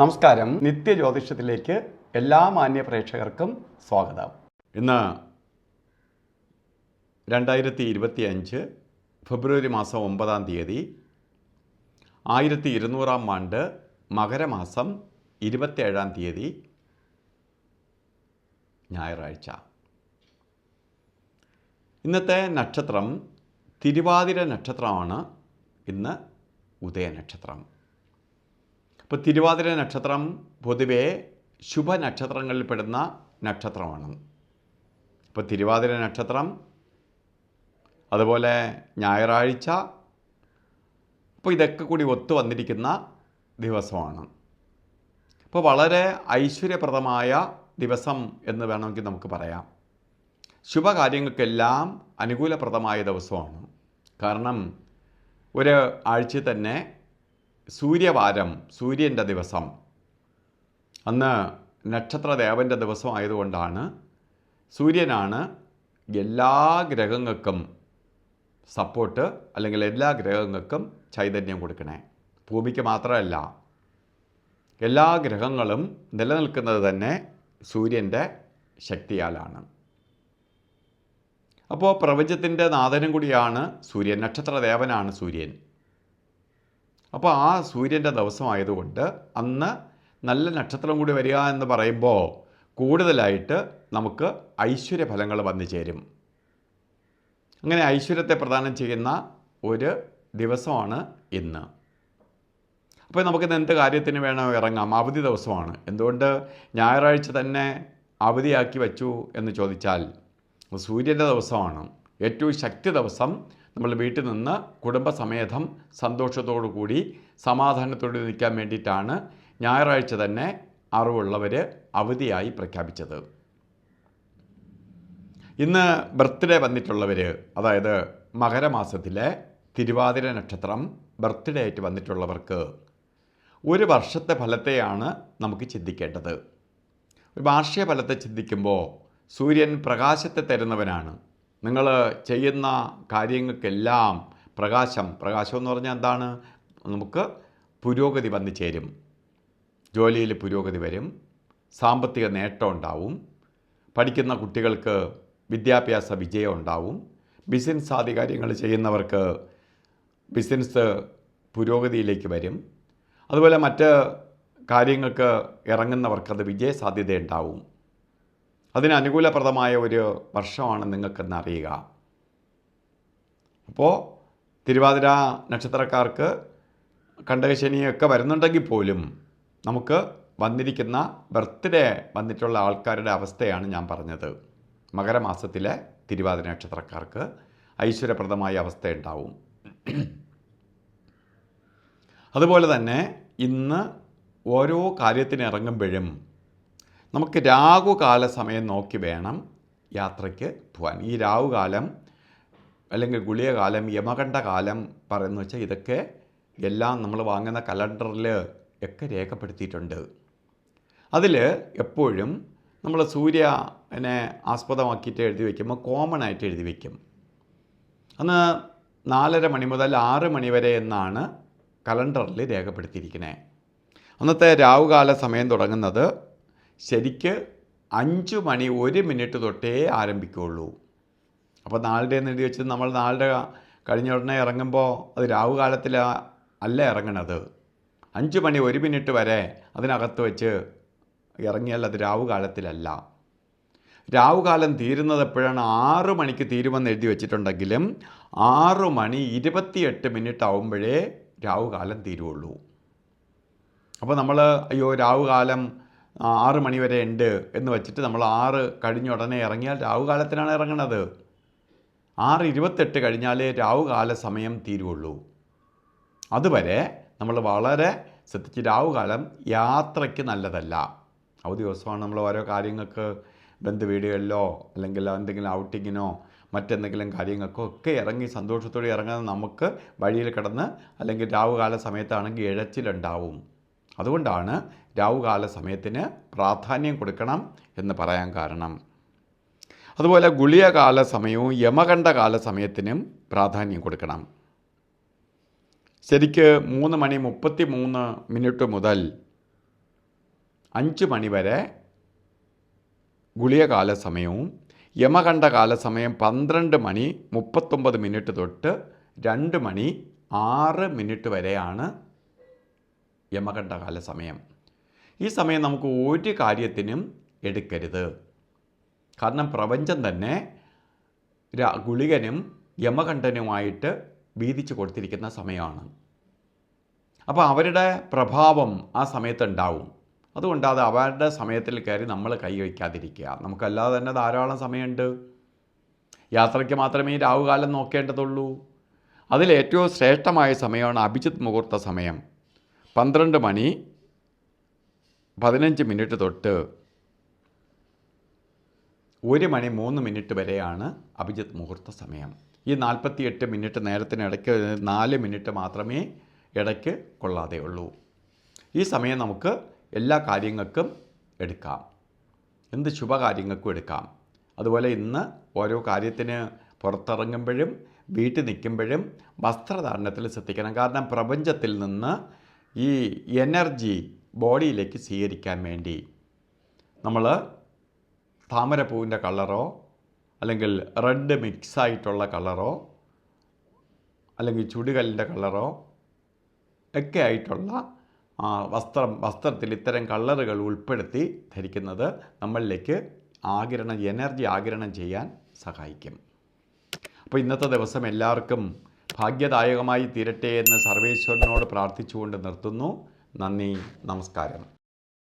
നമസ്കാരം. നിത്യജ്യോതിഷത്തിലേക്ക് എല്ലാ മാന്യ പ്രേക്ഷകർക്കും സ്വാഗതം. ഇന്ന് 2025 ഫെബ്രുവരി മാസം 9-ാം തീയതി 1200-ാം ആണ്ട് മകരമാസം 27-ാം തീയതി ഞായറാഴ്ച. ഇന്നത്തെ നക്ഷത്രം തിരുവാതിര നക്ഷത്രമാണ്. ഇന്ന് ഉദയനക്ഷത്രം. അപ്പോൾ തിരുവാതിര നക്ഷത്രം പൊതുവേ ശുഭനക്ഷത്രങ്ങളിൽപ്പെടുന്ന നക്ഷത്രമാണ്. അപ്പോൾ തിരുവാതിര നക്ഷത്രം, അതുപോലെ ഞായറാഴ്ച, അപ്പോൾ ഇതൊക്കെ കൂടി ഒത്തു വന്നിരിക്കുന്ന ദിവസമാണ്. അപ്പോൾ വളരെ ഐശ്വര്യപ്രദമായ ദിവസം എന്ന് വേണമെങ്കിൽ നമുക്ക് പറയാം. ശുഭകാര്യങ്ങൾക്കെല്ലാം അനുകൂലപ്രദമായ ദിവസമാണ്. കാരണം ഒരു ആഴ്ച തന്നെ സൂര്യവാരം, സൂര്യൻ്റെ ദിവസം, അന്ന് നക്ഷത്രദേവൻ്റെ ദിവസം ആയതുകൊണ്ടാണ് സൂര്യനാണ് എല്ലാ ഗ്രഹങ്ങൾക്കും സപ്പോർട്ട്, അല്ലെങ്കിൽ എല്ലാ ഗ്രഹങ്ങൾക്കും ചൈതന്യം കൊടുക്കണേ. ഭൂമിക്ക് മാത്രമല്ല, എല്ലാ ഗ്രഹങ്ങളും നിലനിൽക്കുന്നത് തന്നെ സൂര്യൻ്റെ ശക്തിയാലാണ്. അപ്പോൾ പ്രപഞ്ചത്തിൻ്റെ നാഥനും കൂടിയാണ് സൂര്യൻ, നക്ഷത്രദേവനാണ് സൂര്യൻ. അപ്പോൾ ആ സൂര്യൻ്റെ ദിവസമായതുകൊണ്ട് അന്ന് നല്ല നക്ഷത്രം കൂടി വരിക എന്ന് പറയുമ്പോൾ കൂടുതലായിട്ട് നമുക്ക് ഐശ്വര്യഫലങ്ങൾ വന്നു ചേരും. അങ്ങനെ ഐശ്വര്യത്തെ പ്രദാനം ചെയ്യുന്ന ഒരു ദിവസമാണ് ഇന്ന്. അപ്പോൾ നമുക്കിന്ന് എന്ത് കാര്യത്തിന് വേണം ഇറങ്ങാം? അവധി ദിവസമാണ്. എന്തുകൊണ്ട് ഞായറാഴ്ച തന്നെ അവധിയാക്കി വച്ചു എന്ന് ചോദിച്ചാൽ, സൂര്യൻ്റെ ദിവസമാണ്. ഏറ്റവും ശക്തി ദിവസം. നമ്മൾ വീട്ടിൽ നിന്ന് കുടുംബസമേതം സന്തോഷത്തോടു കൂടി സമാധാനത്തോടെ നിൽക്കാൻ വേണ്ടിയിട്ടാണ് ഞായറാഴ്ച തന്നെ അറിവുള്ളവർ അവധിയായി പ്രഖ്യാപിച്ചത്. ഇന്ന് ബർത്ത്ഡേ വന്നിട്ടുള്ളവർ, അതായത് മകരമാസത്തിലെ തിരുവാതിര നക്ഷത്രം ബർത്ത്ഡേ ആയിട്ട് വന്നിട്ടുള്ളവർക്ക് ഒരു വർഷത്തെ ഫലത്തെയാണ് നമുക്ക് ചിന്തിക്കേണ്ടത്. ഒരു വാർഷിക ഫലത്തെ ചിന്തിക്കുമ്പോൾ സൂര്യൻ പ്രകാശത്തെ തരുന്നവനാണ്. നിങ്ങൾ ചെയ്യുന്ന കാര്യങ്ങൾക്കെല്ലാം പ്രകാശം എന്ന് പറഞ്ഞാൽ എന്താണ്? നമുക്ക് പുരോഗതി വന്നു ചേരും. ജോലിയിൽ പുരോഗതി വരും, സാമ്പത്തിക നേട്ടം ഉണ്ടാവും, പഠിക്കുന്ന കുട്ടികൾക്ക് വിദ്യാഭ്യാസ വിജയം ഉണ്ടാവും, ബിസിനസ് ആദി കാര്യങ്ങൾ ചെയ്യുന്നവർക്ക് ബിസിനസ് പുരോഗതിയിലേക്ക് വരും, അതുപോലെ മറ്റ് കാര്യങ്ങൾക്ക് ഇറങ്ങുന്നവർക്കത് വിജയസാധ്യത ഉണ്ടാവും. അതിന് അനുകൂലപ്രദമായ ഒരു വർഷമാണ് നിങ്ങൾക്കെന്ന് അറിയുക. അപ്പോൾ തിരുവാതിര നക്ഷത്രക്കാർക്ക് കണ്ടകശനിയൊക്കെ വരുന്നുണ്ടെങ്കിൽ പോലും നമുക്ക് വന്നിരിക്കുന്ന ബർത്ത്ഡേ വന്നിട്ടുള്ള ആൾക്കാരുടെ അവസ്ഥയാണ് ഞാൻ പറഞ്ഞത്. മകരമാസത്തിലെ തിരുവാതിര നക്ഷത്രക്കാർക്ക് ഐശ്വര്യപ്രദമായ അവസ്ഥയുണ്ടാവും. അതുപോലെ തന്നെ ഇന്ന് ഓരോ കാര്യത്തിന് ഇറങ്ങുമ്പോഴും നമുക്ക് രാഹുകാല സമയം നോക്കി വേണം യാത്രയ്ക്ക് പോകാൻ. ഈ രാഹുകാലം അല്ലെങ്കിൽ ഗുളികകാലം, യമകണ്ഠകാലം പറയുന്നത് വെച്ചാൽ ഇതൊക്കെ എല്ലാം നമ്മൾ വാങ്ങുന്ന കലണ്ടറിൽ ഒക്കെ രേഖപ്പെടുത്തിയിട്ടുണ്ട്. അതിൽ എപ്പോഴും നമ്മൾ സൂര്യനെ ആസ്പദമാക്കിയിട്ട് എഴുതി വയ്ക്കുമ്പോൾ കോമൺ ആയിട്ട് എഴുതി വയ്ക്കും. അന്ന് 4:30 മണി മുതൽ 6 മണി വരെ എന്നാണ് കലണ്ടറിൽ രേഖപ്പെടുത്തിയിരിക്കുന്നത്. അന്നത്തെ രാഹുകാല സമയം തുടങ്ങുന്നത് ശരിക്ക് 5 മണി 1 മിനിറ്റ് തൊട്ടേ ആരംഭിക്കുകയുള്ളൂ. അപ്പോൾ 4:00 എഴുതി വെച്ചത് നമ്മൾ 4:00 കഴിഞ്ഞ ഉടനെ ഇറങ്ങുമ്പോൾ അത് രാഹുകാലത്തിൽ അല്ല ഇറങ്ങണത്. 5 മണി 1 മിനിറ്റ് വരെ അതിനകത്ത് വെച്ച് ഇറങ്ങിയാൽ അത് രാഹുകാലത്തിലല്ല. രാഹുകാലം തീരുന്നത് എപ്പോഴാണ്? 6 മണിക്ക് തീരുമെന്ന് എഴുതി വെച്ചിട്ടുണ്ടെങ്കിലും 6 മണി 28 മിനിറ്റ് ആവുമ്പോഴേ രാഹുകാലം തീരുള്ളൂ. അപ്പോൾ നമ്മൾ അയ്യോ രാഹുകാലം 6 മണി വരെ ഉണ്ട് എന്ന് വെച്ചിട്ട് നമ്മൾ 6 കഴിഞ്ഞ ഉടനെ ഇറങ്ങിയാൽ രാഹുകാലത്തിനാണ് ഇറങ്ങണത്. 6:28 കഴിഞ്ഞാലേ രാഹുകാല സമയം തീരുള്ളൂ. അതുവരെ നമ്മൾ വളരെ ശ്രദ്ധിച്ച്. രാഹുകാലം യാത്രയ്ക്ക് നല്ലതല്ല. അവധി ദിവസമാണ്. നമ്മൾ ഓരോ കാര്യങ്ങൾക്ക് ബന്ധുവീടുകളിലോ അല്ലെങ്കിൽ എന്തെങ്കിലും ഔട്ടിങ്ങിനോ മറ്റെന്തെങ്കിലും കാര്യങ്ങൾക്കോ ഒക്കെ ഇറങ്ങി സന്തോഷത്തോടെ ഇറങ്ങാൻ നമുക്ക് വഴിയിൽ കിടന്ന്, അല്ലെങ്കിൽ രാഹുകാല സമയത്താണെങ്കിൽ ഇഴച്ചിലുണ്ടാവും. അതുകൊണ്ടാണ് രാഹുകാല സമയത്തിന് പ്രാധാന്യം കൊടുക്കണം എന്ന് പറയാൻ കാരണം. അതുപോലെ ഗുളികകാല സമയവും യമകണ്ഠകാല സമയത്തിനും പ്രാധാന്യം കൊടുക്കണം. ശരിക്ക് 3:33 മുതൽ 5 മണി വരെ ഗുളികകാല സമയവും യമകണ്ഠകാല സമയം 12 മണി 39 മിനിറ്റ് തൊട്ട് 2 മണി 6 മിനിറ്റ് വരെയാണ് യമകണ്ഠകാല സമയം. ഈ സമയം നമുക്ക് ഒരു കാര്യത്തിനും എടുക്കരുത്. കാരണം പ്രപഞ്ചം തന്നെ ഗുളികനും യമകണ്ഠനുമായിട്ട് വീതിച്ചു കൊടുത്തിരിക്കുന്ന സമയമാണ്. അപ്പോൾ അവരുടെ പ്രഭാവം ആ സമയത്തുണ്ടാവും. അതുകൊണ്ട് അത് അവരുടെ സമയത്തിൽ കയറി നമ്മൾ കൈ വയ്ക്കാതിരിക്കുക. നമുക്കല്ലാതെ തന്നെ ധാരാളം സമയമുണ്ട്. യാത്രയ്ക്ക് മാത്രമേ ഈ രാവുകാലം നോക്കേണ്ടതുള്ളൂ. അതിലേറ്റവും ശ്രേഷ്ഠമായ സമയമാണ് അഭിജിത്ത് മുഹൂർത്ത സമയം. 12 മണി 15 മിനിറ്റ് തൊട്ട് 1 മണി 3 മിനിറ്റ് വരെയാണ് അഭിജിത്ത് മുഹൂർത്ത സമയം. ഈ 48 മിനിറ്റ് നേരത്തിനിടയ്ക്ക് 4 മിനിറ്റ് മാത്രമേ ഇടയ്ക്ക് കൊള്ളാതെ ഉള്ളൂ. ഈ സമയം നമുക്ക് എല്ലാ കാര്യങ്ങൾക്കും എടുക്കാം, എന്ത് ശുഭകാര്യങ്ങൾക്കും എടുക്കാം. അതുപോലെ ഇന്ന് ഓരോ കാര്യത്തിന് പുറത്തിറങ്ങുമ്പോഴും വീട്ടിൽ നിൽക്കുമ്പോഴും വസ്ത്രധാരണത്തിൽ ശ്രദ്ധിക്കണം. കാരണം പ്രപഞ്ചത്തിൽ നിന്ന് ഈ എനർജി ബോഡിയിലേക്ക് സ്വീകരിക്കാൻ വേണ്ടി നമ്മൾ താമരപ്പൂവിൻ്റെ കളറോ അല്ലെങ്കിൽ റെഡ് മിക്സായിട്ടുള്ള കളറോ അല്ലെങ്കിൽ ചുടുകല്ലിൻ്റെ കളറോ ഒക്കെ ആയിട്ടുള്ള വസ്ത്രത്തിൽ ഇത്തരം കളറുകൾ ഉൾപ്പെടുത്തി ധരിക്കുന്നത് നമ്മളിലേക്ക് എനർജി ആഗിരണം ചെയ്യാൻ സഹായിക്കും. അപ്പോൾ ഇന്നത്തെ ദിവസം എല്ലാവർക്കും ഭാഗ്യദായകമായി തീരട്ടെ എന്ന് സർവേശ്വരനോട് പ്രാർത്ഥിച്ചുകൊണ്ട് നിർത്തുന്നു. നന്ദി, നമസ്കാരം.